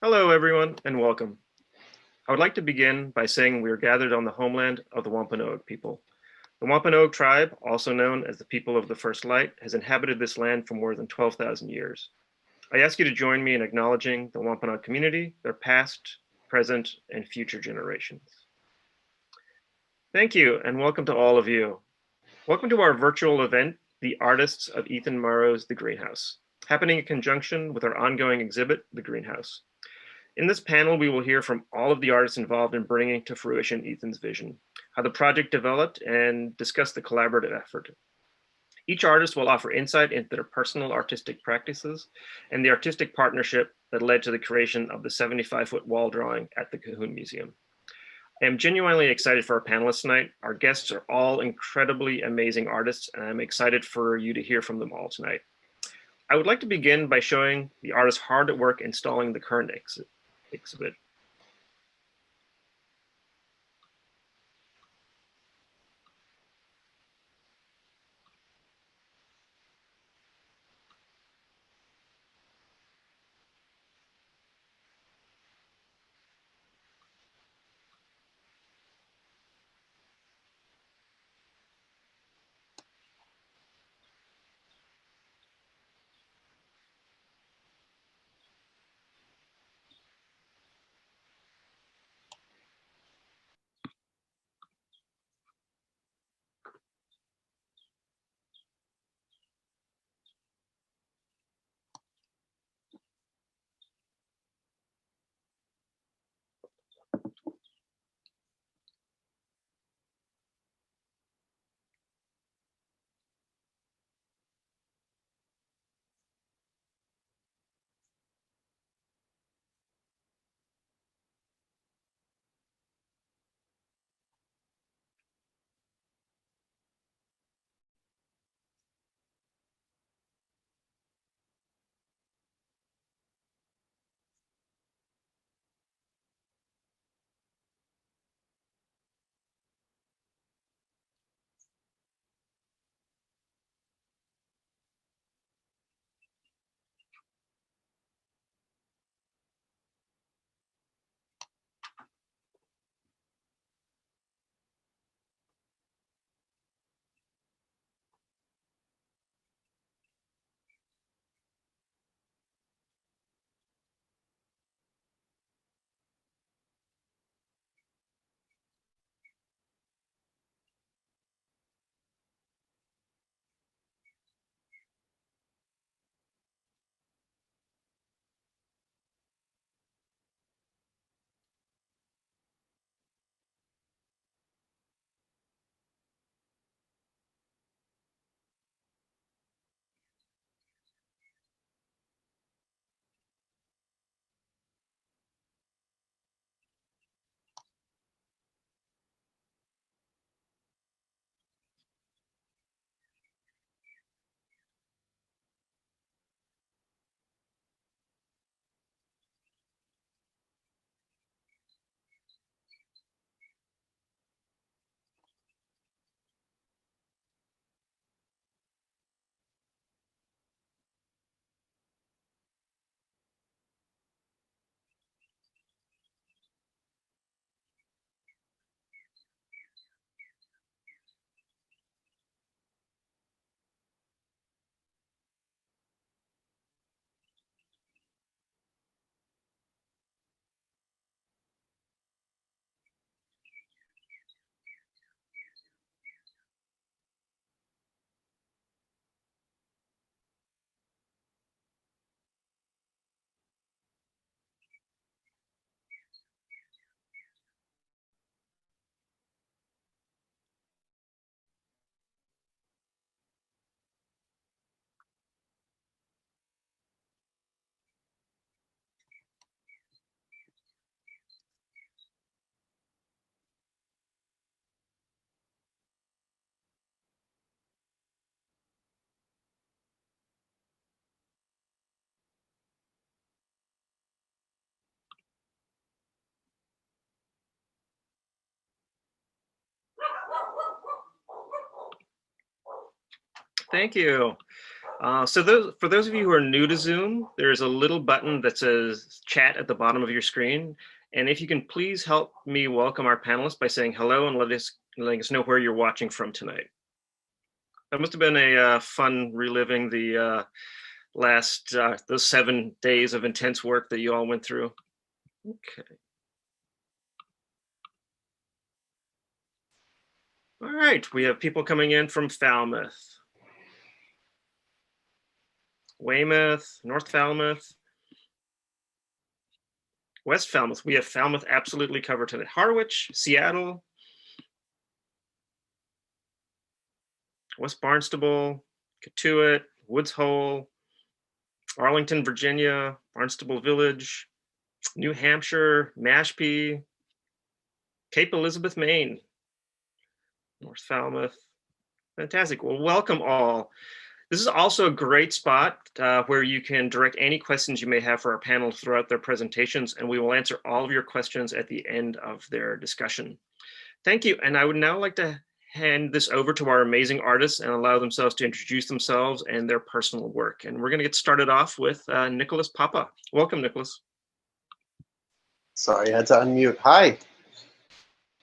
Hello, everyone, and welcome. I would like to begin by saying we are gathered on the homeland of the Wampanoag people. The Wampanoag tribe, also known as the people of the First Light, has inhabited this land for more than 12,000 years. I ask you to join me in acknowledging the Wampanoag community, their past, present, and future generations. Thank you, and welcome to all of you. Welcome to our virtual event, The Artists of Ethan Murrow's The Greenhouse, happening in conjunction with our ongoing exhibit, The Greenhouse. In this panel, we will hear from all of the artists involved in bringing to fruition Ethan's vision, how the project developed, and discuss the collaborative effort. Each artist will offer insight into their personal artistic practices and the artistic partnership that led to the creation of the 75-foot wall drawing at the Cahoon Museum. I am genuinely excited for our panelists tonight. Our guests are all incredibly amazing artists, and I'm excited for you to hear from them all tonight. I would like to begin by showing the artists hard at work installing the current exhibit. Thank you. For those of you who are new to Zoom, there's a little button that says chat at the bottom of your screen. And if you can please help me welcome our panelists by saying hello and letting us know where you're watching from tonight. That must have been a fun reliving the those 7 days of intense work that you all went through. Okay. All right, we have people coming in from Falmouth, Weymouth, North Falmouth, West Falmouth. We have Falmouth absolutely covered tonight. Harwich, Seattle, West Barnstable, Cotuit, Woods Hole, Arlington, Virginia, Barnstable Village, New Hampshire, Mashpee, Cape Elizabeth, Maine, North Falmouth. Fantastic. Well, welcome all. This is also a great spot where you can direct any questions you may have for our panel throughout their presentations, and we will answer all of your questions at the end of their discussion. Thank you. And I would now like to hand this over to our amazing artists and allow themselves to introduce themselves and their personal work. And we're going to get started off with Nicolas Papa. Welcome, Nicolas. Sorry, I had to unmute. Hi.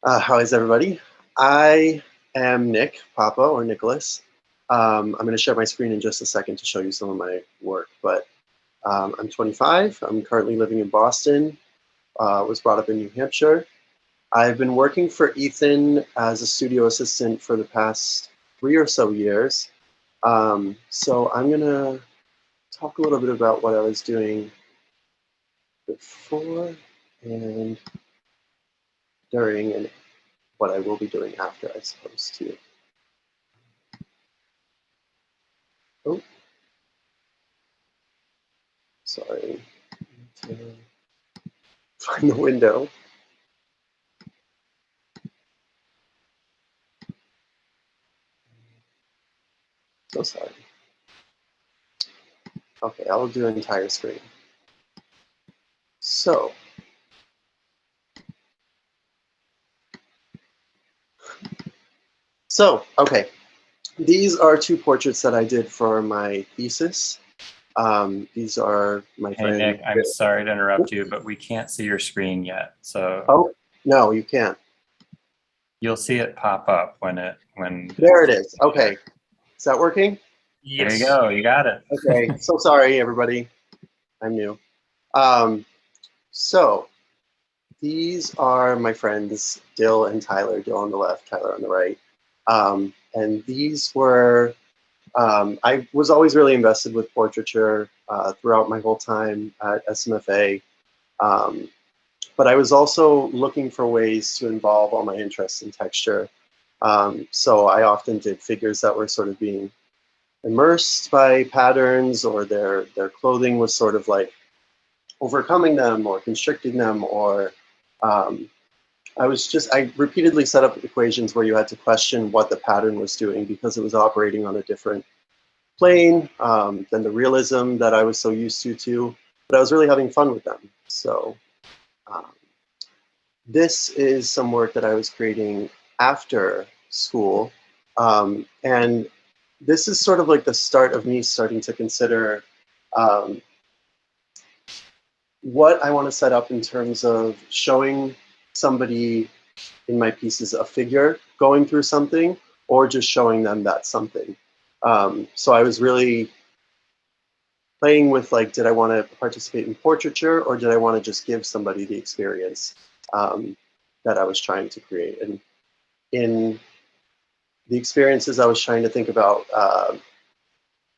How is everybody? I am Nick Papa, or Nicolas. I'm going to share my screen in just a second to show you some of my work. But I'm 25. I'm currently living in Boston. Was brought up in New Hampshire. I've been working for Ethan as a studio assistant for the past 3 or so years. So I'm going to talk a little bit about what I was doing before and during, and what I will be doing after, I suppose, too. Oh, sorry. I need to find the window. So sorry. Okay, I'll do an entire screen. Okay, these are 2 portraits that I did for my thesis. These are my friend. Hey Nick, I'm sorry to interrupt you, but we can't see your screen yet. So oh no, you can't. You'll see it pop up when there it is. Okay, is that working? Yes. There you go. You got it. Okay. So sorry, everybody. I'm new. So these are my friends Dill and Tyler. Dill on the left, Tyler on the right. And these were. I was always really invested with portraiture throughout my whole time at SMFA. But I was also looking for ways to involve all my interests in texture. So I often did figures that were sort of being immersed by patterns, or their clothing was sort of like overcoming them or constricting them, or I repeatedly set up equations where you had to question what the pattern was doing because it was operating on a different plane than the realism that I was so used to, but I was really having fun with them. So this is some work that I was creating after school. And this is sort of like the start of me starting to consider what I want to set up in terms of showing somebody in my pieces a figure going through something, or just showing them that something. So I was really playing with, like, did I want to participate in portraiture, or did I want to just give somebody the experience that I was trying to create? And in the experiences, I was trying to think about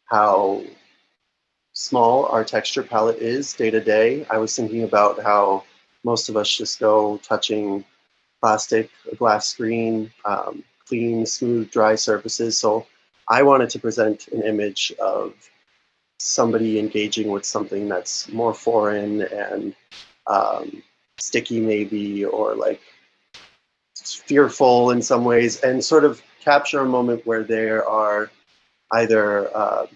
how small our texture palette is day to day. I was thinking about how most of us just go touching plastic, a glass screen, clean, smooth, dry surfaces. So I wanted to present an image of somebody engaging with something that's more foreign and sticky maybe, or like fearful in some ways, and sort of capture a moment where they are either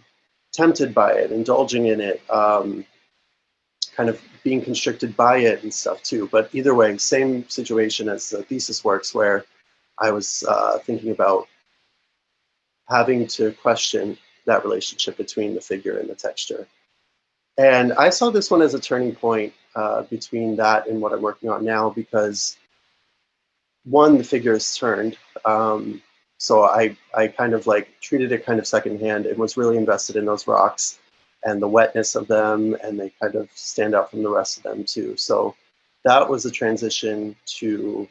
tempted by it, indulging in it, kind of being constricted by it and stuff too. But either way, same situation as the thesis works, where I was thinking about having to question, that relationship between the figure and the texture. And I saw this one as a turning point between that and what I'm working on now, because one, the figure is turned. So I kind of like treated it kind of secondhand and was really invested in those rocks and the wetness of them, and they kind of stand out from the rest of them too. So that was a transition to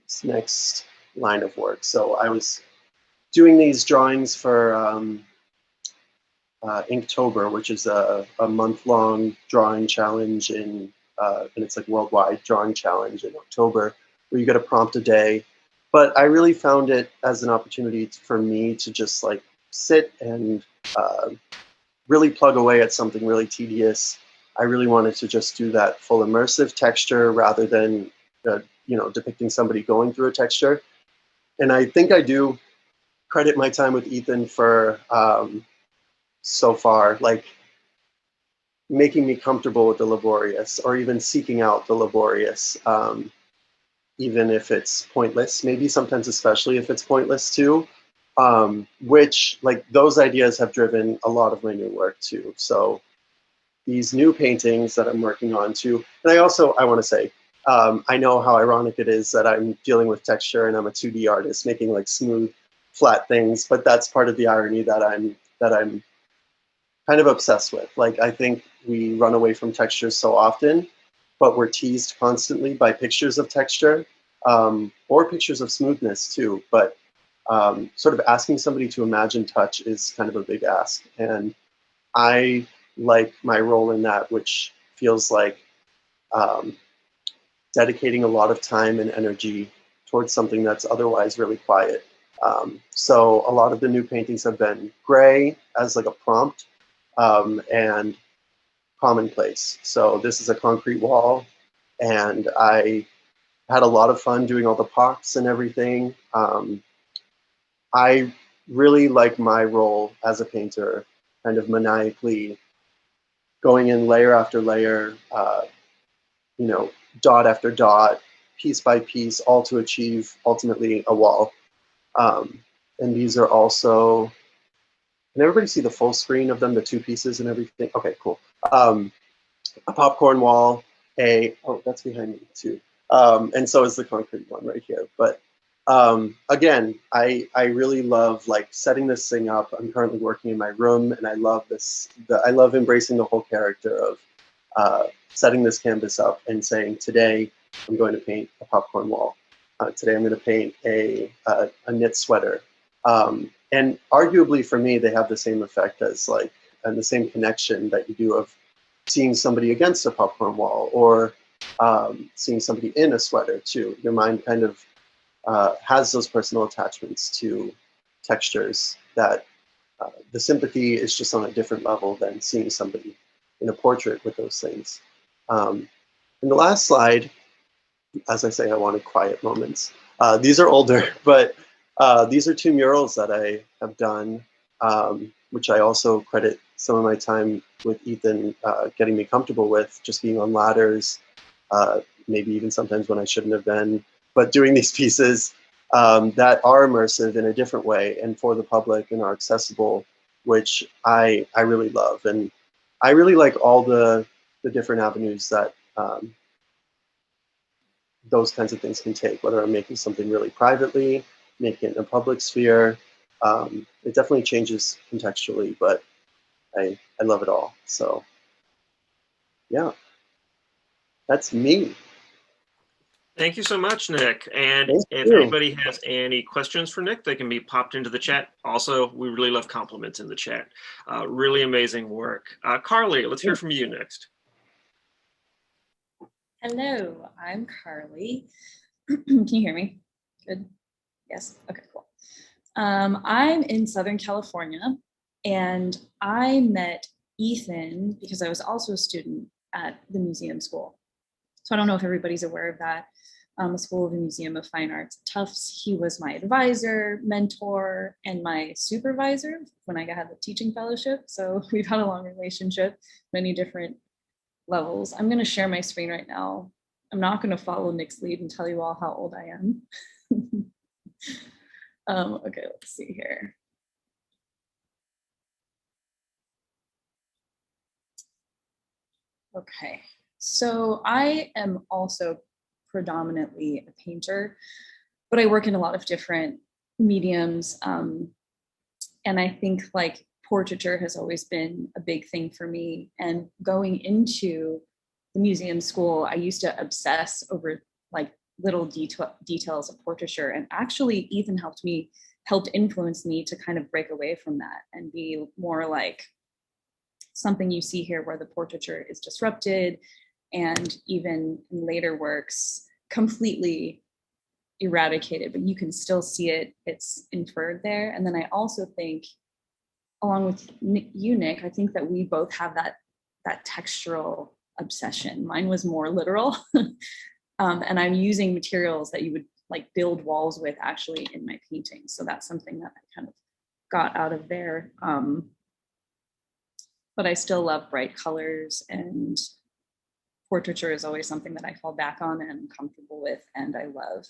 this next line of work. So I was doing these drawings for Inktober, which is a month-long drawing challenge and it's like worldwide drawing challenge in October, where you get a prompt a day. But I really found it as an opportunity for me to just like sit and really plug away at something really tedious. I really wanted to just do that full immersive texture rather than depicting somebody going through a texture. And I think I do credit my time with Ethan for so far, like making me comfortable with the laborious, or even seeking out the laborious, even if it's pointless, maybe sometimes especially if it's pointless too, which like those ideas have driven a lot of my new work too. So these new paintings that I'm working on too, and I want to say, I know how ironic it is that I'm dealing with texture and I'm a 2D artist making like smooth, flat things, but that's part of the irony that I'm kind of obsessed with. Like, I think we run away from textures so often, but we're teased constantly by pictures of texture, or pictures of smoothness too. But sort of asking somebody to imagine touch is kind of a big ask. And I like my role in that, which feels like dedicating a lot of time and energy towards something that's otherwise really quiet. So a lot of the new paintings have been gray as like a prompt, and commonplace. So this is a concrete wall, and I had a lot of fun doing all the pops and everything. I really like my role as a painter, kind of maniacally going in layer after layer, dot after dot, piece by piece, all to achieve ultimately a wall. And these are also, can everybody see the full screen of them, the two pieces and everything? Okay, cool. A popcorn wall, oh, that's behind me too. And so is the concrete one right here. But again, I really love like setting this thing up. I'm currently working in my room, and I love this. I love embracing the whole character of setting this canvas up and saying, today I'm going to paint a popcorn wall. Today I'm going to paint a knit sweater. And arguably for me, they have the same effect as like, and the same connection that you do of seeing somebody against a popcorn wall, or seeing somebody in a sweater too. Your mind kind of has those personal attachments to textures that the sympathy is just on a different level than seeing somebody in a portrait with those things. In the last slide, as I say, I wanted quiet moments. These are older, but these are two murals that I have done, which I also credit some of my time with Ethan getting me comfortable with, just being on ladders, maybe even sometimes when I shouldn't have been, but doing these pieces that are immersive in a different way and for the public and are accessible, which I really love. And I really like all the different avenues that those kinds of things can take, whether I'm making something really privately, making it in a public sphere. It definitely changes contextually, but I love it all. So yeah, that's me. Thank you so much, Nick. And Thank if you. anybody has any questions for Nick, they can be popped into the chat. Also, we really love compliments in the chat. Really amazing work. Karli, let's hear from you next. Hello, I'm Karli. Can you hear me? Good. Yes. Okay, cool. I'm in Southern California, and I met Ethan because I was also a student at the museum school. So I don't know if everybody's aware of that. The School of the Museum of Fine Arts at Tufts. He was my advisor, mentor, and my supervisor when I had the teaching fellowship. So we've had a long relationship, many different levels. I'm going to share my screen right now. I'm not going to follow Nick's lead and tell you all how old I am. Okay, let's see here. Okay, so I am also predominantly a painter, but I work in a lot of different mediums. And I think like portraiture has always been a big thing for me. And going into the museum school, I used to obsess over like little details of portraiture, and actually even helped influence me to kind of break away from that and be more like something you see here where the portraiture is disrupted and even in later works completely eradicated, but you can still see it, it's inferred there. And then I also think, along with you, Nick, I think that we both have that textural obsession. Mine was more literal. And I'm using materials that you would like build walls with actually in my paintings. So that's something that I kind of got out of there. But I still love bright colors, and portraiture is always something that I fall back on and I'm comfortable with and I love.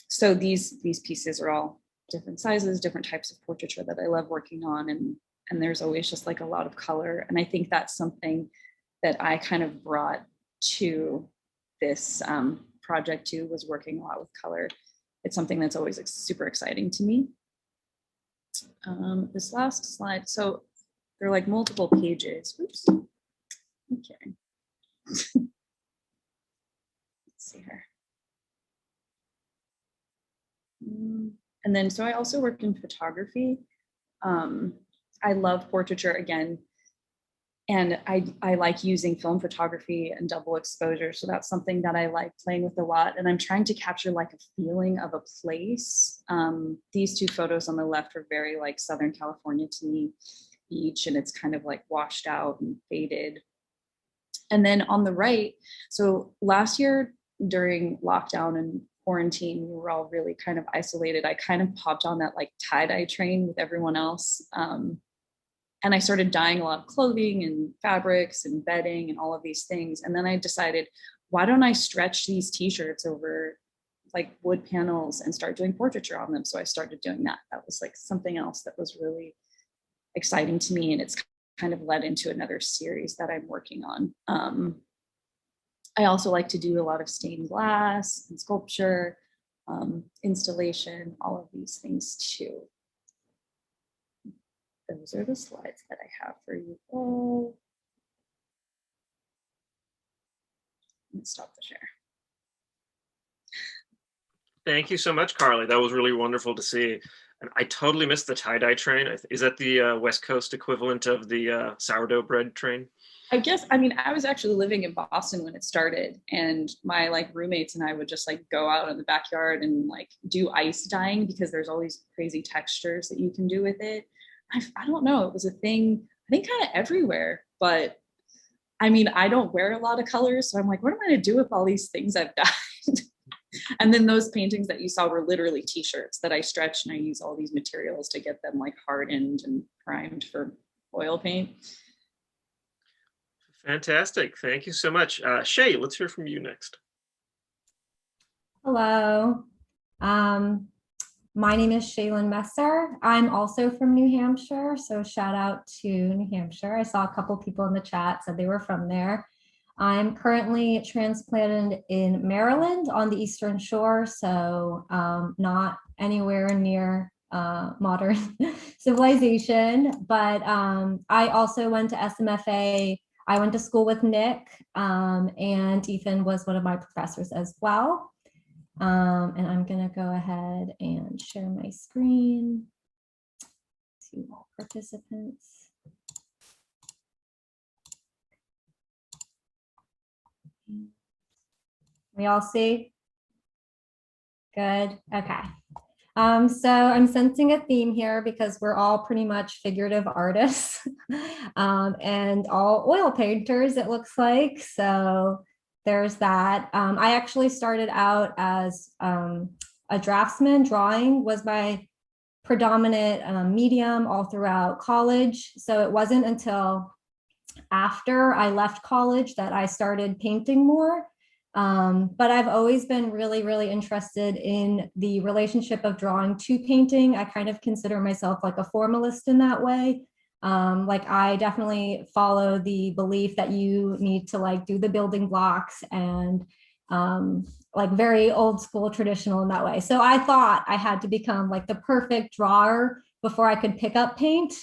So these pieces are all different sizes, different types of portraiture that I love working on, and there's always just like a lot of color. And I think that's something that I kind of brought to this project too, was working a lot with color. It's something that's always super exciting to me. This last slide, so there are like multiple pages. Oops. Okay. Let's see here. And then, so I also worked in photography. I love portraiture again, and I like using film photography and double exposure. So that's something that I like playing with a lot. And I'm trying to capture like a feeling of a place. These two photos on the left are very like Southern California to me, beach, and it's kind of like washed out and faded. And then on the right, so last year during lockdown and quarantine, we were all really kind of isolated. I kind of popped on that like tie-dye train with everyone else. And I started dyeing a lot of clothing and fabrics and bedding and all of these things. And then I decided, why don't I stretch these t-shirts over like wood panels and start doing portraiture on them? So I started doing that. That was like something else that was really exciting to me. And it's kind of led into another series that I'm working on. I also like to do a lot of stained glass and sculpture, installation, all of these things too. Those are the slides that I have for you all. Let's stop the share. Thank you so much, Karli. That was really wonderful to see. And I totally missed the tie-dye train. Is that the West Coast equivalent of the sourdough bread train? I guess, I mean, I was actually living in Boston when it started, and my like roommates and I would just like go out in the backyard and like do ice dyeing, because there's all these crazy textures that you can do with it. I don't know, it was a thing, I think kind of everywhere, but I mean, I don't wear a lot of colors. So I'm like, what am I gonna do with all these things I've dyed? And then those paintings that you saw were literally t-shirts that I stretched, and I use all these materials to get them like hardened and primed for oil paint. Fantastic. Thank you so much. Shay, let's hear from you next. Hello. My name is Shailinn Messer. I'm also from New Hampshire, so shout out to New Hampshire. I saw a couple people in the chat said they were from there. I'm currently transplanted in Maryland on the Eastern Shore, so not anywhere near modern civilization, but I also went to SMFA. I went to school with Nick, and Ethan was one of my professors as well. And I'm gonna go ahead and share my screen to all participants. We all see? Good, okay. So I'm sensing a theme here because we're all pretty much figurative artists and all oil painters, it looks like. So there's that. I actually started out as a draftsman. Drawing was my predominant medium all throughout college. So it wasn't until after I left college that I started painting more. But I've always been really, really interested in the relationship of drawing to painting. I kind of consider myself like a formalist in that way. Like I definitely follow the belief that you need to like do the building blocks and like very old school traditional in that way. So I thought I had to become like the perfect drawer before I could pick up paint.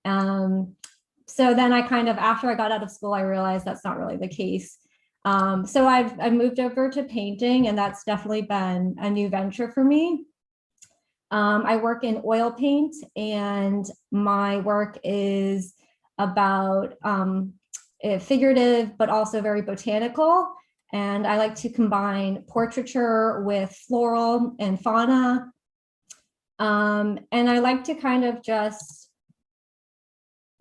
So then I kind of, after I got out of school, I realized that's not really the case. So I've moved over to painting, and that's definitely been a new venture for me. I work in oil paint, and my work is about figurative, but also very botanical. And I like to combine portraiture with floral and fauna. And I like to kind of just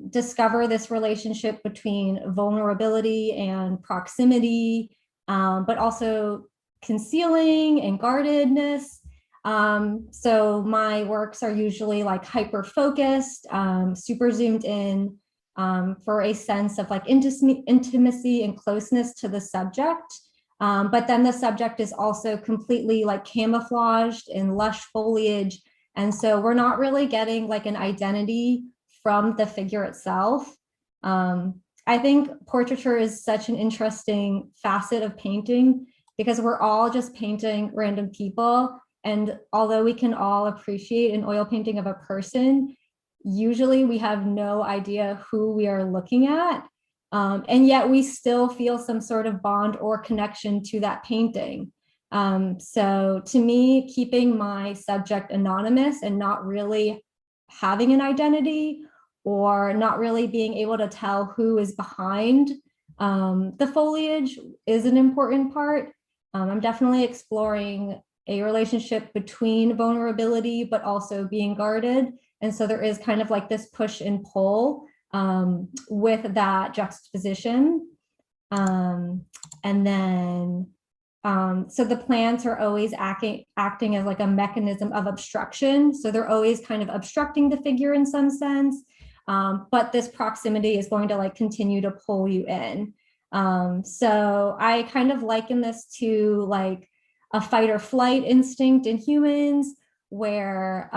discover this relationship between vulnerability and proximity, but also concealing and guardedness. So my works are usually like hyper focused, super zoomed in, for a sense of like intimacy and closeness to the subject. But then the subject is also completely like camouflaged in lush foliage. And so we're not really getting like an identity from the figure itself. I think portraiture is such an interesting facet of painting because we're all just painting random people. And although we can all appreciate an oil painting of a person, usually we have no idea who we are looking at. And yet we still feel some sort of bond or connection to that painting. So to me, keeping my subject anonymous and not really having an identity or not really being able to tell who is behind the foliage is an important part. I'm definitely exploring a relationship between vulnerability, but also being guarded. And so there is kind of like this push and pull with that juxtaposition. And then, so the plants are always acting as like a mechanism of obstruction. So they're always kind of obstructing the figure in some sense. But this proximity is going to like continue to pull you in. So I kind of liken this to like a fight or flight instinct in humans where,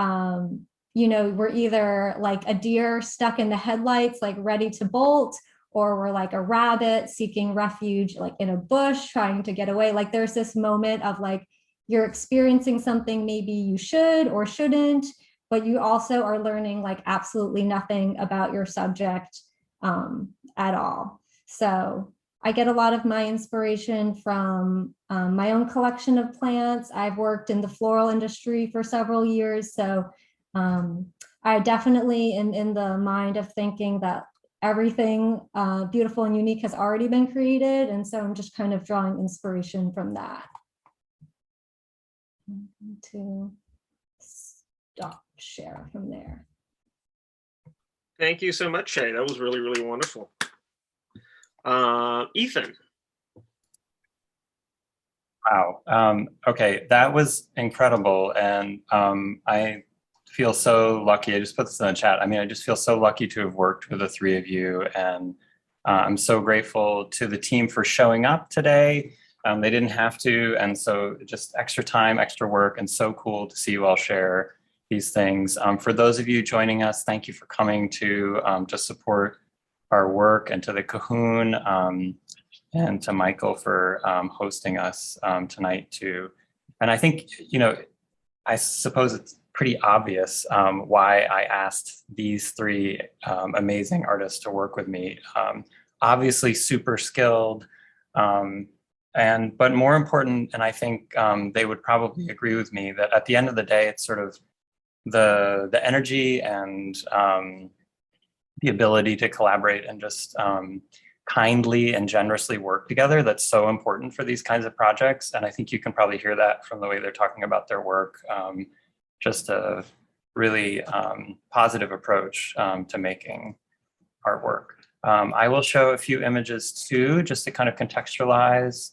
you know, we're either like a deer stuck in the headlights, like ready to bolt, or we're like a rabbit seeking refuge, like in a bush, trying to get away. Like there's this moment of like, you're experiencing something maybe you should or shouldn't, but you also are learning like absolutely nothing about your subject at all. So I get a lot of my inspiration from my own collection of plants. I've worked in the floral industry for several years. So I definitely am in the mind of thinking that everything beautiful and unique has already been created. And so I'm just kind of drawing inspiration from that. I'm going to stop share from there. Thank you so much, Shay. That was really, really wonderful. Ethan. Wow. Okay, that was incredible. And I feel so lucky. I just put this in the chat. I mean, I just feel so lucky to have worked with the three of you. And I'm so grateful to the team for showing up today. They didn't have to. And so just extra time, extra work, and so cool to see you all share these things. For those of you joining us, thank you for coming to support our work, and to the Cahoon and to Michael for hosting us tonight too. And I think, you know, I suppose it's pretty obvious why I asked these three amazing artists to work with me. Obviously super skilled, but more important, and I think they would probably agree with me, that at the end of the day, it's sort of the energy and the ability to collaborate and just kindly and generously work together that's so important for these kinds of projects. And I think you can probably hear that from the way they're talking about their work. Just a really positive approach to making artwork. I will show a few images too, just to kind of contextualize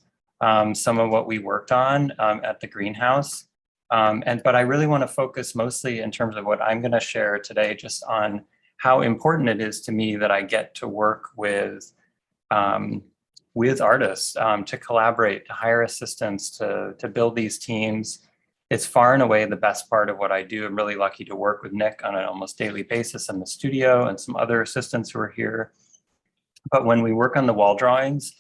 some of what we worked on at the greenhouse. But I really want to focus mostly in terms of what I'm going to share today, just on how important it is to me that I get to work with artists, to collaborate, to hire assistants, to build these teams, it's far and away the best part of what I do. I'm really lucky to work with Nick on an almost daily basis in the studio and some other assistants who are here. But when we work on the wall drawings,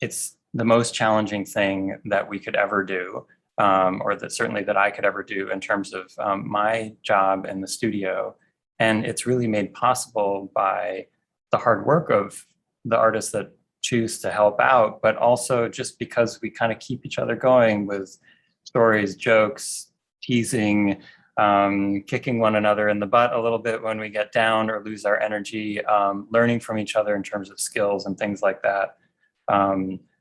it's the most challenging thing that we could ever do, or that certainly that I could ever do in terms of my job in the studio. And it's really made possible by the hard work of the artists that choose to help out, but also just because we kind of keep each other going with stories, jokes, teasing, kicking one another in the butt a little bit when we get down or lose our energy, learning from each other in terms of skills and things like that.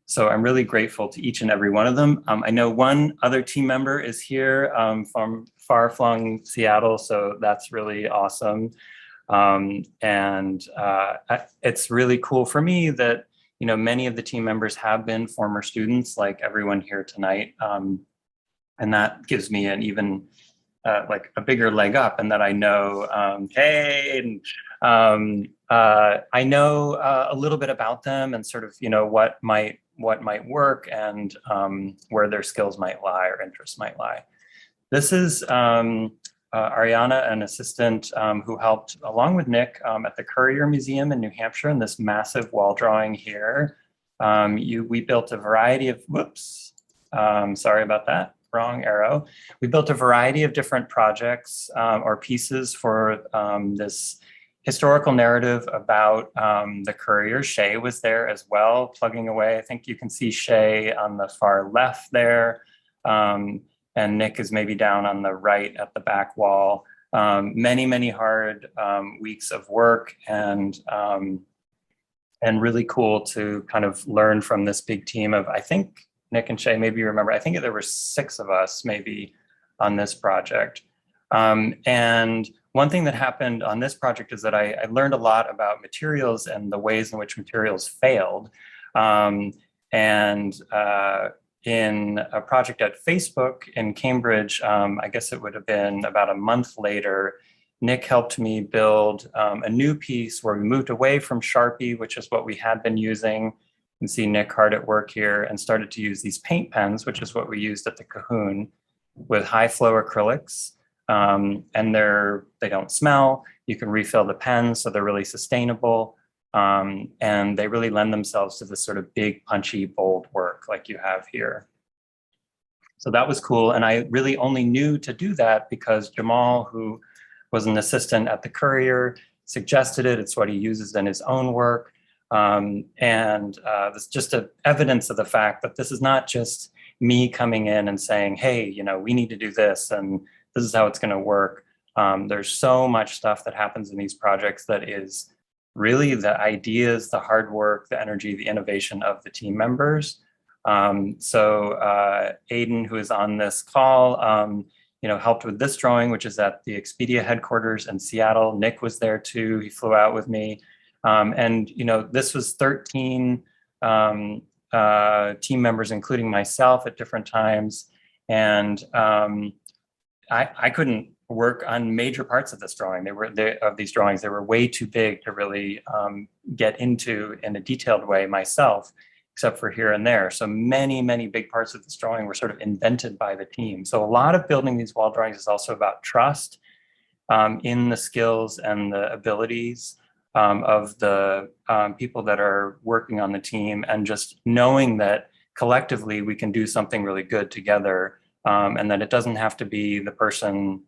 So I'm really grateful to each and every one of them. I know one other team member is here from far-flung Seattle, so that's really awesome. It's really cool for me that, you know, many of the team members have been former students, like everyone here tonight. And that gives me an even like a bigger leg up, and that I know, I know a little bit about them and sort of, you know, what might work and where their skills might lie or interests might lie. This is Ariana, an assistant who helped along with Nick at the Courier Museum in New Hampshire in this massive wall drawing here. We built a variety of, sorry about that, wrong arrow. We built a variety of different projects or pieces for this historical narrative about the Courier. Shay was there as well, plugging away. I think you can see Shay on the far left there. And Nick is maybe down on the right at the back wall. Many hard weeks of work and really cool to kind of learn from this big team of, I think, Nick and Shay, maybe you remember, I think there were 6 of us maybe on this project. And one thing that happened on this project is that I learned a lot about materials and the ways in which materials failed. In a project at Facebook in Cambridge, I guess it would have been about a month later, Nick helped me build a new piece where we moved away from Sharpie, which is what we had been using. You can see Nick hard at work here, and started to use these paint pens, which is what we used at the Cahoon, with high flow acrylics. And they don't smell. You can refill the pens, so they're really sustainable. And they really lend themselves to this sort of big, punchy, bold work like you have here. So that was cool. And I really only knew to do that because Jamal, who was an assistant at the Courier, suggested it. It's what he uses in his own work. It's just evidence of the fact that this is not just me coming in and saying, hey, you know, we need to do this and this is how it's going to work. There's so much stuff that happens in these projects that is really the ideas, the hard work, the energy, the innovation of the team members. Aiden, who is on this call, helped with this drawing, which is at the Expedia headquarters in Seattle. Nick was there too. He flew out with me. This was 13 team members, including myself at different times. And I couldn't work on major parts of this drawing. These drawings. They were way too big to really get into in a detailed way myself, except for here and there. So many big parts of this drawing were sort of invented by the team. So a lot of building these wall drawings is also about trust in the skills and the abilities of the people that are working on the team, and just knowing that collectively we can do something really good together, and that it doesn't have to be the person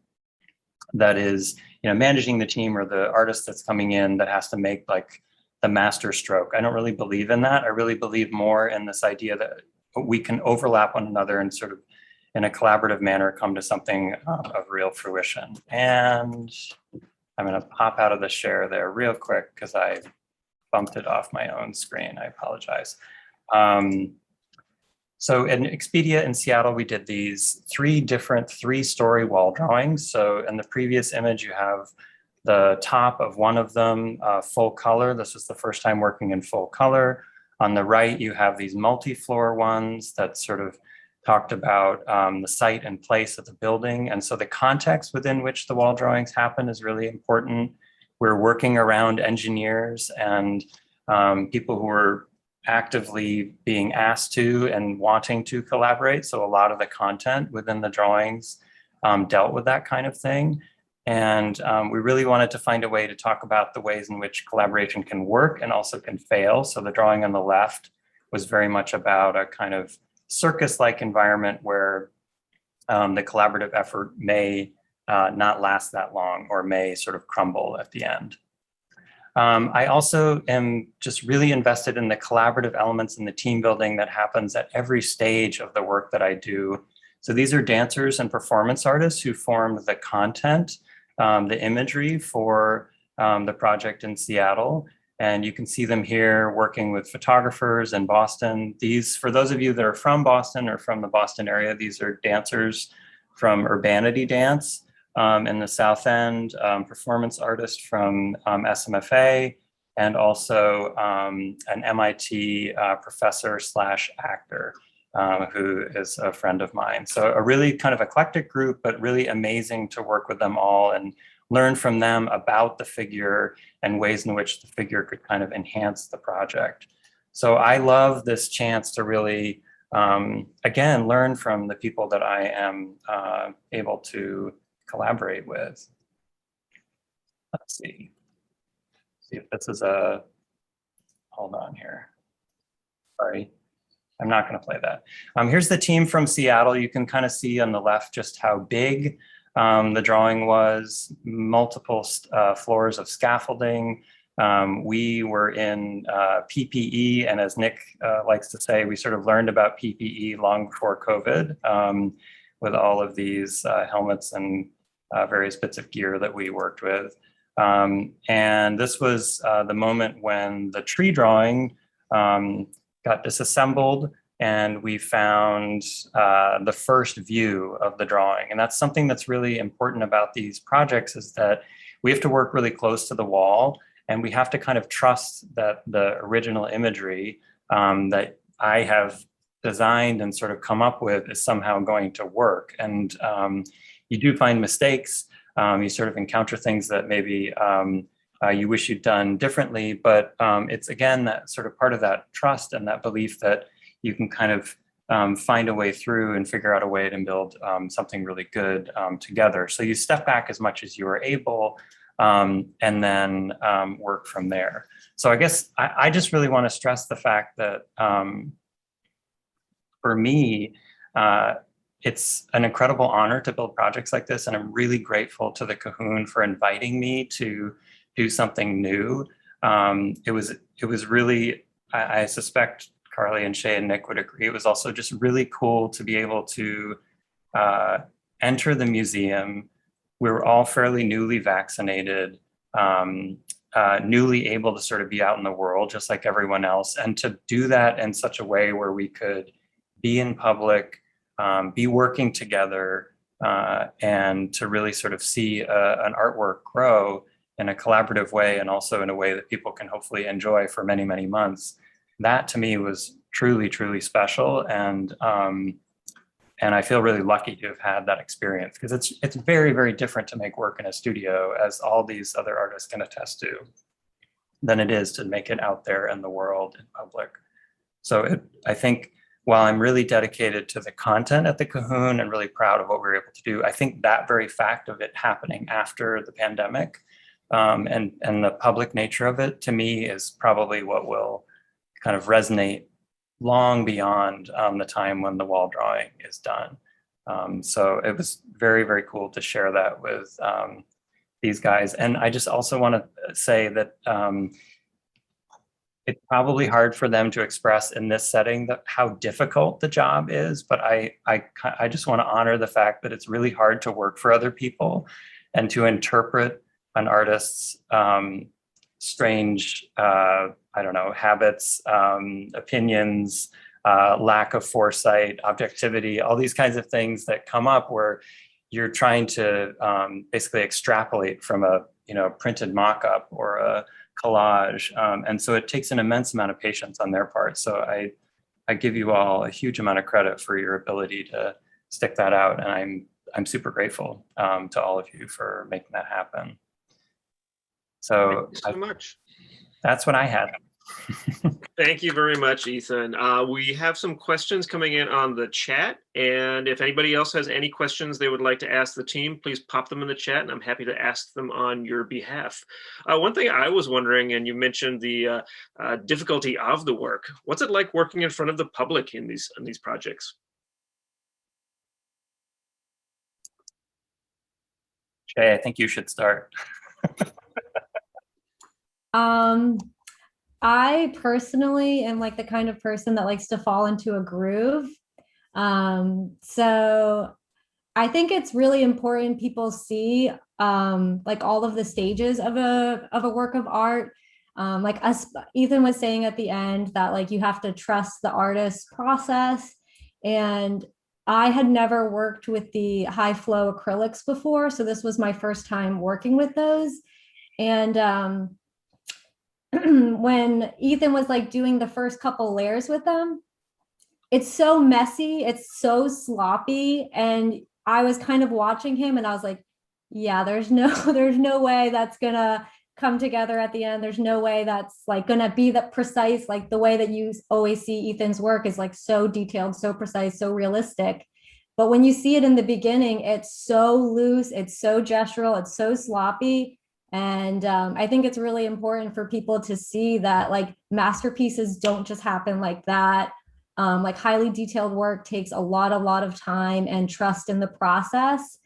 that is, managing the team or the artist that's coming in that has to make like the master stroke. I don't really believe in that. I really believe more in this idea that we can overlap one another and sort of in a collaborative manner come to something of real fruition. And I'm going to pop out of the share there real quick because I bumped it off my own screen. I apologize. So in Expedia in Seattle, we did these 3 different 3-story wall drawings. So in the previous image, you have the top of one of them, full color. This was the first time working in full color. On the right, you have these multi-floor ones that sort of talked about the site and place of the building. And so the context within which the wall drawings happen is really important. We're working around engineers and people who are actively being asked to and wanting to collaborate. So a lot of the content within the drawings dealt with that kind of thing. And we really wanted to find a way to talk about the ways in which collaboration can work and also can fail. So the drawing on the left was very much about a kind of circus-like environment where the collaborative effort may not last that long or may sort of crumble at the end. I also am just really invested in the collaborative elements in the team building that happens at every stage of the work that I do. So these are dancers and performance artists who formed the content, the imagery for the project in Seattle. And you can see them here working with photographers in Boston. These, for those of you that are from Boston or from the Boston area, these are dancers from Urbanity Dance in the South End, performance artist from SMFA, and also an MIT professor slash actor who is a friend of mine. So a really kind of eclectic group, but really amazing to work with them all and learn from them about the figure and ways in which the figure could kind of enhance the project. So I love this chance to really, again, learn from the people that I am able to collaborate with. Let's see if this is a, hold on here. Sorry, I'm not gonna play that. Here's the team from Seattle. You can kind of see on the left just how big the drawing was, multiple floors of scaffolding. We were in PPE, and as Nick likes to say, we sort of learned about PPE long before COVID with all of these helmets and various bits of gear that we worked with. And this was the moment when the tree drawing got disassembled, and we found the first view of the drawing. And that's something that's really important about these projects, is that we have to work really close to the wall, and we have to kind of trust that the original imagery that I have designed and sort of come up with is somehow going to work. And you do find mistakes. You sort of encounter things that maybe you wish you'd done differently, but it's again, that sort of part of that trust and that belief that you can kind of find a way through and figure out a way to build something really good together. So you step back as much as you are able and then work from there. So I guess I just really want to stress the fact that for me, it's an incredible honor to build projects like this. And I'm really grateful to the Cahoon for inviting me to do something new. It was really, I suspect Karli and Shay and Nick would agree, it was also just really cool to be able to enter the museum. We were all fairly newly vaccinated, newly able to sort of be out in the world just like everyone else, and to do that in such a way where we could be in public, be working together, and to really sort of see an artwork grow in a collaborative way, and also in a way that people can hopefully enjoy for many, many months. That to me was truly, truly special. And I feel really lucky to have had that experience, because it's very, very different to make work in a studio, as all these other artists can attest to, than it is to make it out there in the world in public. So I think while I'm really dedicated to the content at the Cahoon and really proud of what we were able to do, I think that very fact of it happening after the pandemic and the public nature of it, to me, is probably what will kind of resonate long beyond the time when the wall drawing is done. So it was very, very cool to share that with these guys. And I just also want to say that it's probably hard for them to express in this setting that how difficult the job is, but I just want to honor the fact that it's really hard to work for other people and to interpret an artist's strange, I don't know, habits, opinions, lack of foresight, objectivity, all these kinds of things that come up where you're trying to basically extrapolate from a printed mock-up or a collage. And so it takes an immense amount of patience on their part. So I give you all a huge amount of credit for your ability to stick that out. And I'm super grateful to all of you for making that happen. So thank you so much. That's what I had. Thank you very much, Ethan. We have some questions coming in on the chat, and if anybody else has any questions they would like to ask the team, please pop them in the chat, and I'm happy to ask them on your behalf. One thing I was wondering, and you mentioned the difficulty of the work. What's it like working in front of the public in these projects? Shay, I think you should start. I personally am like the kind of person that likes to fall into a groove. So I think it's really important people see like all of the stages of a work of art. Like us, Ethan was saying at the end that like you have to trust the artist's process. And I had never worked with the high flow acrylics before, so this was my first time working with those. And when Ethan was like doing the first couple layers with them, it's so messy, it's so sloppy, and I was kind of watching him and I was like, yeah, there's no way that's gonna come together at the end. There's no way that's like gonna be that precise, like the way that you always see Ethan's work is like so detailed, so precise, so realistic. But when you see it in the beginning, it's so loose, it's so gestural, it's so sloppy. And I think it's really important for people to see that like masterpieces don't just happen like that. Like highly detailed work takes a lot of time and trust in the process.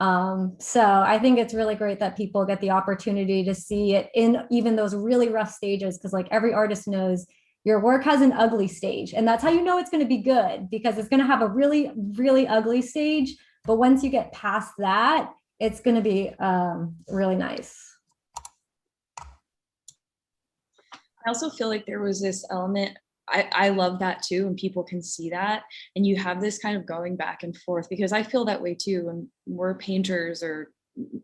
So I think it's really great that people get the opportunity to see it in even those really rough stages, because like every artist knows your work has an ugly stage, and that's how you know it's going to be good, because it's going to have a really ugly stage, but once you get past that, it's going to be really nice. I also feel like there was this element, I love that too, and people can see that, and you have this kind of going back and forth, because I feel that way too. When we're painters or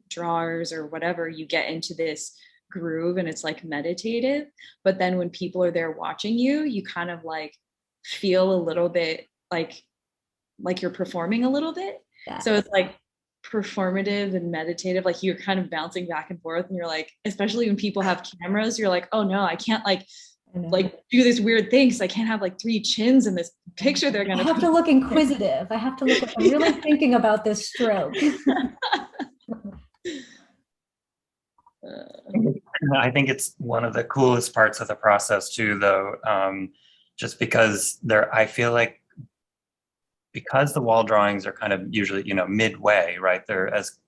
drawers or whatever, you get into this groove and it's like meditative, but then when people are there watching you, you kind of like feel a little bit like you're performing a little bit. Yeah. So it's like performative and meditative, like you're kind of bouncing back and forth, and you're like, especially when people have cameras, you're like, oh no, I can't like do this weird thing because I can't have like 3 chins in this picture. They're gonna have to look inquisitive. I have to look like I'm really thinking about this stroke. I think it's one of the coolest parts of the process too, though, just because I feel like because the wall drawings are kind of usually, midway, right? They're as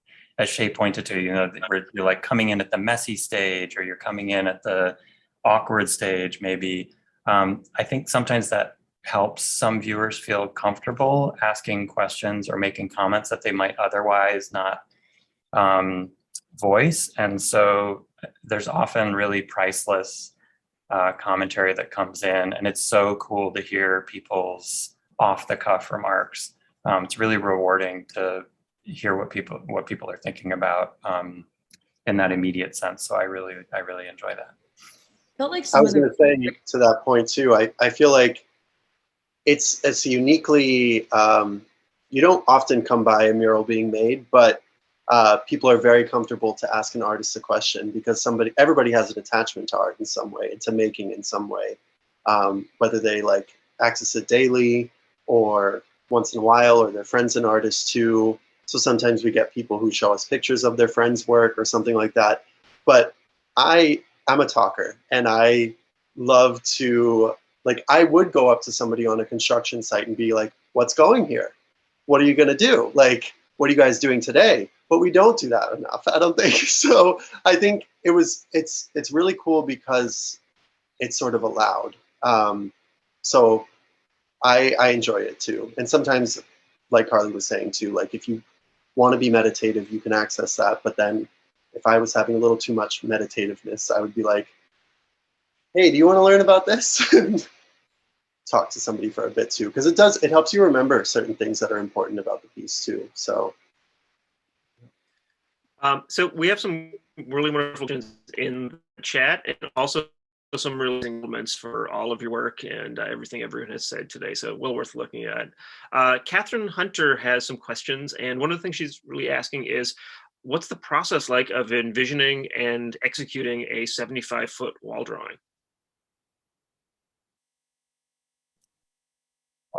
Shay pointed to, you're like coming in at the messy stage, or you're coming in at the awkward stage, maybe. I think sometimes that helps some viewers feel comfortable asking questions or making comments that they might otherwise not voice. And so there's often really priceless commentary that comes in, and it's so cool to hear people's off-the-cuff remarks. It's really rewarding to hear what people are thinking about in that immediate sense. So I really enjoy that. Felt like I was going to say to that point too. I feel like it's uniquely. You don't often come by a mural being made, but people are very comfortable to ask an artist a question, because everybody has an attachment to art in some way, to making in some way, whether they like access it daily or once in a while, or their friends and artists too. So sometimes we get people who show us pictures of their friends' work or something like that. But I'm a talker, and I love to, like, I would go up to somebody on a construction site and be like, what's going here? What are you going to do? Like, what are you guys doing today? But we don't do that enough, I don't think. So I think it's really cool because it's sort of allowed. So I enjoy it too. And sometimes, like Karli was saying too, like if you want to be meditative, you can access that. But then if I was having a little too much meditativeness, I would be like, hey, do you want to learn about this? Talk to somebody for a bit too, because it helps you remember certain things that are important about the piece too. So so we have some really wonderful questions in the chat, and also some really compliments for all of your work and everything everyone has said today. So well worth looking at. Catherine Hunter has some questions, and one of the things she's really asking is, what's the process like of envisioning and executing a 75-foot wall drawing?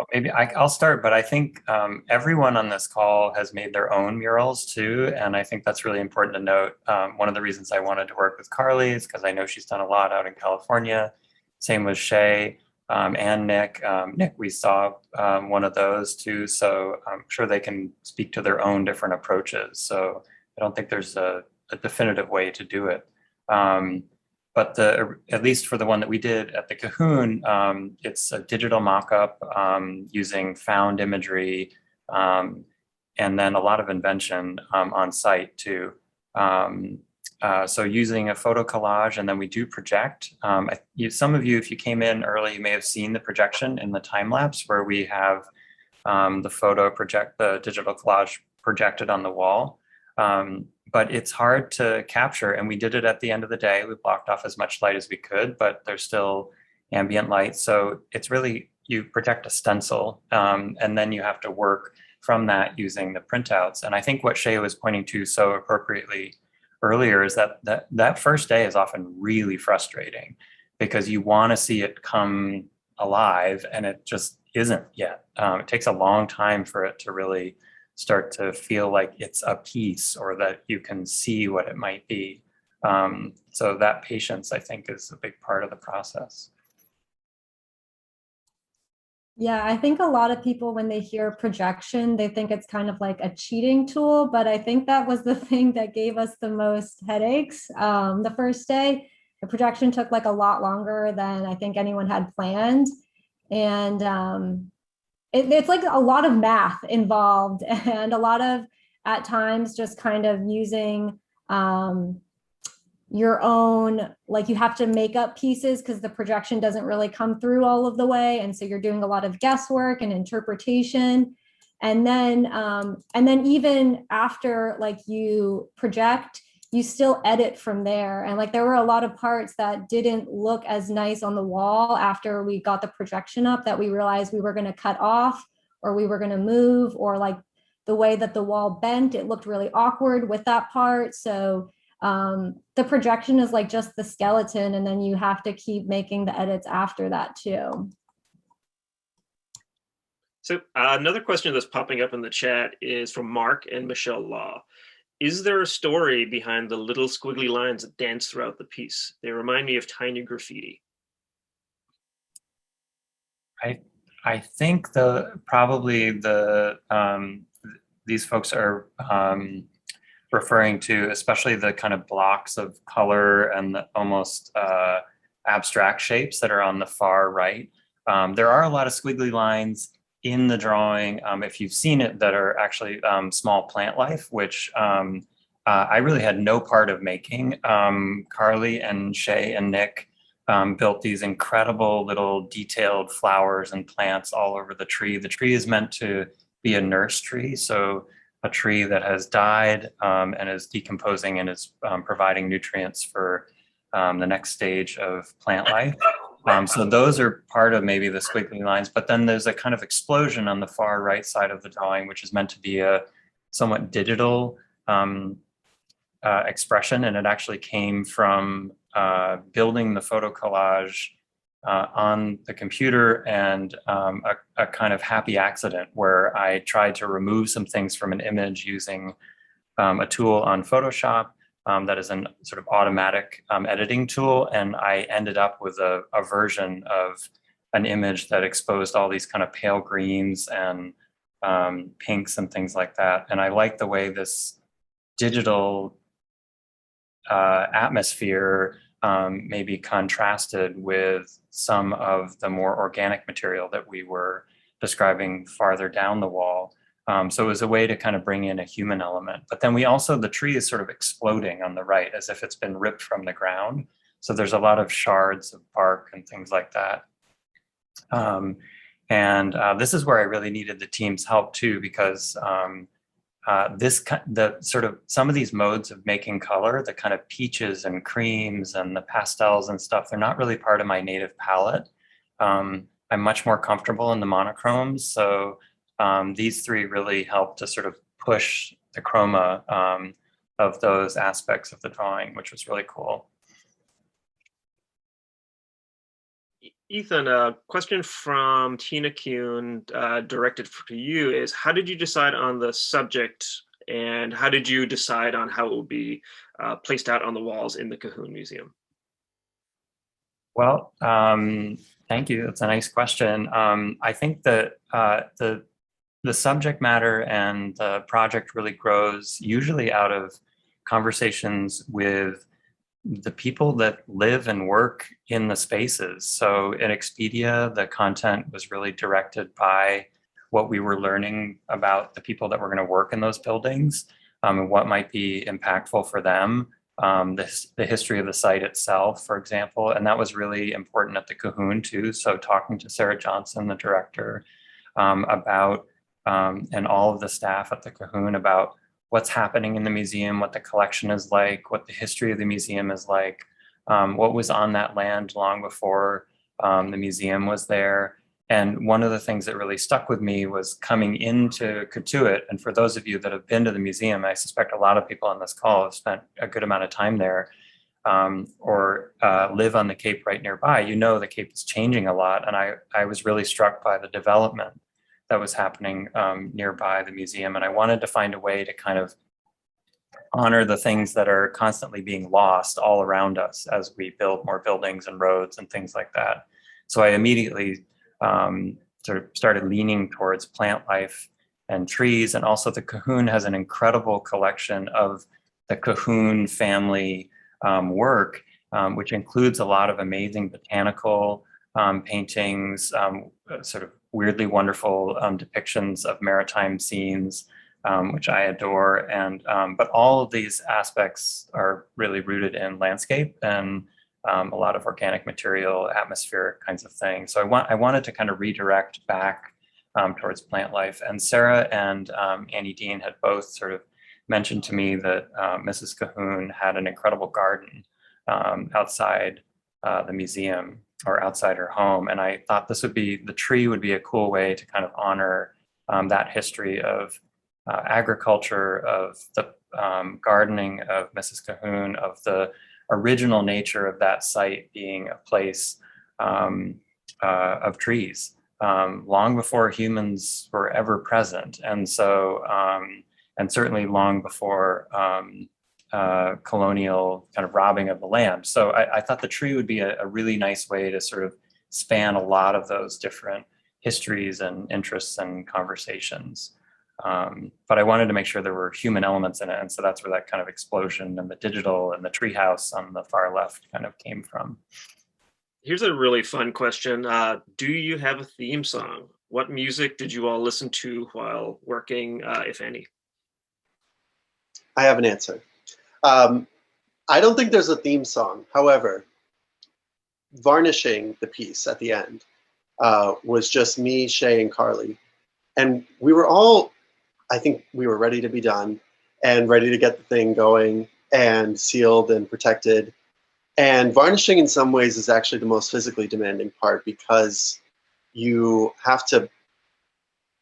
Well, maybe I'll start, but I think everyone on this call has made their own murals too. And I think that's really important to note. One of the reasons I wanted to work with Karli is because I know she's done a lot out in California. Same with Shay and Nick. Nick, we saw one of those too. So I'm sure they can speak to their own different approaches. So I don't think there's a definitive way to do it. But at least for the one that we did at the Cahoon, it's a digital mock-up using found imagery and then a lot of invention on site too. So using a photo collage, and then we do project. Some of you, if you came in early, you may have seen the projection in the time lapse where we have the digital collage projected on the wall. But it's hard to capture, and we did it at the end of the day. We blocked off as much light as we could, but there's still ambient light. So it's really, you project a stencil, and then you have to work from that using the printouts. And I think what Shay was pointing to so appropriately earlier is that first day is often really frustrating because you want to see it come alive, and it just isn't yet. It takes a long time for it to really start to feel like it's a piece or that you can see what it might be. So that patience, I think, is a big part of the process. Yeah, I think a lot of people, when they hear projection, they think it's kind of like a cheating tool, but I think that was the thing that gave us the most headaches the first day. The projection took like a lot longer than I think anyone had planned. And it's like a lot of math involved and a lot of, at times, just kind of using your own, like you have to make up pieces because the projection doesn't really come through all of the way. And so you're doing a lot of guesswork and interpretation. And then even after like you project, you still edit from there. And like there were a lot of parts that didn't look as nice on the wall after we got the projection up that we realized we were going to cut off or we were going to move, or like the way that the wall bent, it looked really awkward with that part. So the projection is like just the skeleton, and then you have to keep making the edits after that too. So another question that's popping up in the chat is from Mark and Michelle Law. Is there a story behind the little squiggly lines that dance throughout the piece? They remind me of tiny graffiti. I think these folks are referring to especially the kind of blocks of color and the almost abstract shapes that are on the far right. There are a lot of squiggly lines in the drawing, if you've seen it, that are actually small plant life, which I really had no part of making. Karli and Shay and Nick built these incredible little detailed flowers and plants all over the tree. The tree is meant to be a nurse tree, so a tree that has died and is decomposing and is providing nutrients for the next stage of plant life. So those are part of maybe the squiggly lines, but then there's a kind of explosion on the far right side of the drawing, which is meant to be a somewhat digital expression. And it actually came from building the photo collage on the computer and a kind of happy accident where I tried to remove some things from an image using a tool on Photoshop that is a sort of automatic editing tool. And I ended up with a version of an image that exposed all these kind of pale greens and pinks and things like that. And I like the way this digital atmosphere maybe contrasted with some of the more organic material that we were describing farther down the wall. So it was a way to kind of bring in a human element. But then the tree is sort of exploding on the right as if it's been ripped from the ground. So there's a lot of shards of bark and things like that. This is where I really needed the team's help too, because some of these modes of making color, the kind of peaches and creams and the pastels and stuff, they're not really part of my native palette. I'm much more comfortable in the monochromes. So these three really help to sort of push the chroma of those aspects of the drawing, which was really cool. Ethan, a question from Tina Kuhn directed for you is, how did you decide on the subject and how did you decide on how it will be placed out on the walls in the Cahoon Museum? Well, thank you. That's a nice question. I think that the subject matter and the project really grows usually out of conversations with the people that live and work in the spaces. So at Expedia, the content was really directed by what we were learning about the people that were going to work in those buildings, and what might be impactful for them. The history of the site itself, for example, and that was really important at the Cahoon too. So talking to Sarah Johnson, the director, about and all of the staff at the Cahoon about what's happening in the museum, what the collection is like, what the history of the museum is like, what was on that land long before the museum was there. And one of the things that really stuck with me was coming into Cotuit. And for those of you that have been to the museum, I suspect a lot of people on this call have spent a good amount of time there, or live on the Cape right nearby. You know the Cape is changing a lot. And I was really struck by the development that was happening nearby the museum. And I wanted to find a way to kind of honor the things that are constantly being lost all around us as we build more buildings and roads and things like that. So I immediately sort of started leaning towards plant life and trees. And also the Cahoon has an incredible collection of the Cahoon family work, which includes a lot of amazing botanical paintings, sort of weirdly wonderful depictions of maritime scenes, which I adore. And but all of these aspects are really rooted in landscape and a lot of organic material, atmospheric kinds of things. So I wanted to kind of redirect back towards plant life. And Sarah and Annie Dean had both sort of mentioned to me that Mrs. Cahoon had an incredible garden outside the museum or outside her home. And I thought the tree would be a cool way to kind of honor that history of agriculture, of the gardening of Mrs. Cahoon, of the original nature of that site being a place of trees, long before humans were ever present. And so, and certainly long before colonial kind of robbing of the land. So I thought the tree would be a really nice way to sort of span a lot of those different histories and interests and conversations. But I wanted to make sure there were human elements in it. And so that's where that kind of explosion and the digital and the treehouse on the far left kind of came from. Here's a really fun question. Do you have a theme song? What music did you all listen to while working, if any? I have an answer. I don't think there's a theme song. However, varnishing the piece at the end was just me, Shay, and Karli. And we were all, I think we were ready to be done and ready to get the thing going and sealed and protected. And varnishing in some ways is actually the most physically demanding part because you have to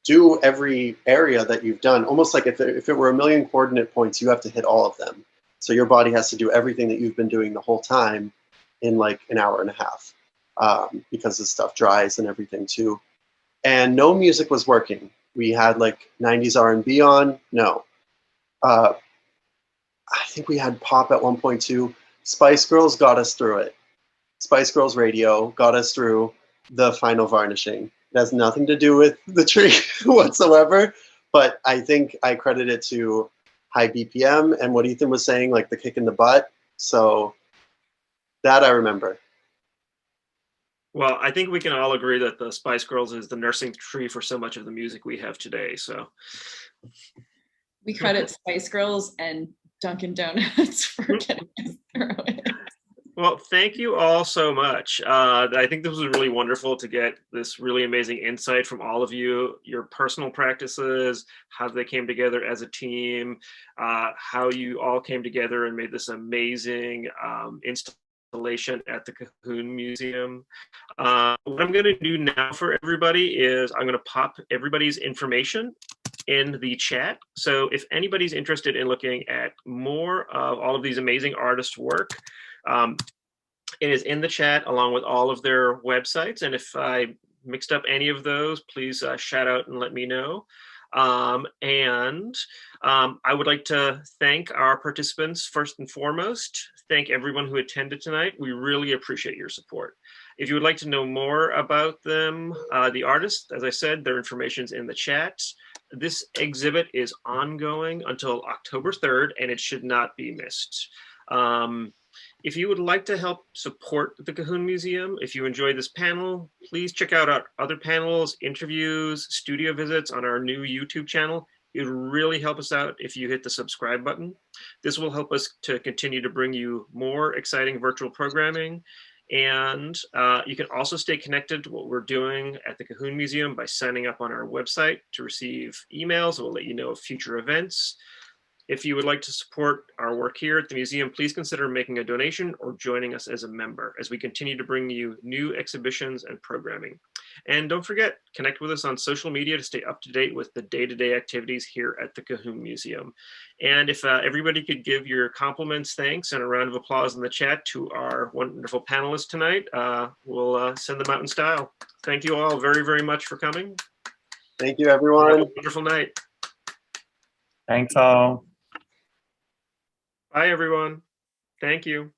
do every area that you've done. Almost like if it were 1,000,000 coordinate points, you have to hit all of them. So your body has to do everything that you've been doing the whole time in like an hour and a half because the stuff dries and everything too. And no music was working. We had like 90s R&B on. No. I think we had pop at one point too. Spice Girls got us through it. Spice Girls radio got us through the final varnishing. It has nothing to do with the tree whatsoever, but I think I credit it to high BPM and what Ethan was saying, like the kick in the butt. So that I remember. Well, I think we can all agree that the Spice Girls is the nursing tree for so much of the music we have today. So we credit Spice Girls and Dunkin' Donuts for getting us through it. Well, thank you all so much. I think this was really wonderful to get this really amazing insight from all of you, your personal practices, how they came together as a team, how you all came together and made this amazing installation at the Cahoon Museum. What I'm going to do now for everybody is I'm going to pop everybody's information in the chat. So if anybody's interested in looking at more of all of these amazing artists' work, It is in the chat along with all of their websites. And if I mixed up any of those, please shout out and let me know. I would like to thank our participants first and foremost. Thank everyone who attended tonight. We really appreciate your support. If you would like to know more about them, the artists, as I said, their information is in the chat. This exhibit is ongoing until October 3rd, and it should not be missed. If you would like to help support the Cahoon Museum, if you enjoyed this panel, please check out our other panels, interviews, studio visits on our new YouTube channel. It would really help us out if you hit the subscribe button. This will help us to continue to bring you more exciting virtual programming. And you can also stay connected to what we're doing at the Cahoon Museum by signing up on our website to receive emails that will let you know of future events. If you would like to support our work here at the museum, please consider making a donation or joining us as a member as we continue to bring you new exhibitions and programming. And don't forget, connect with us on social media to stay up to date with the day-to-day activities here at the Cahoon Museum. And if everybody could give your compliments, thanks, and a round of applause in the chat to our wonderful panelists tonight, we'll send them out in style. Thank you all very, very much for coming. Thank you, everyone. Have a wonderful night. Thanks all. Bye, everyone. Thank you.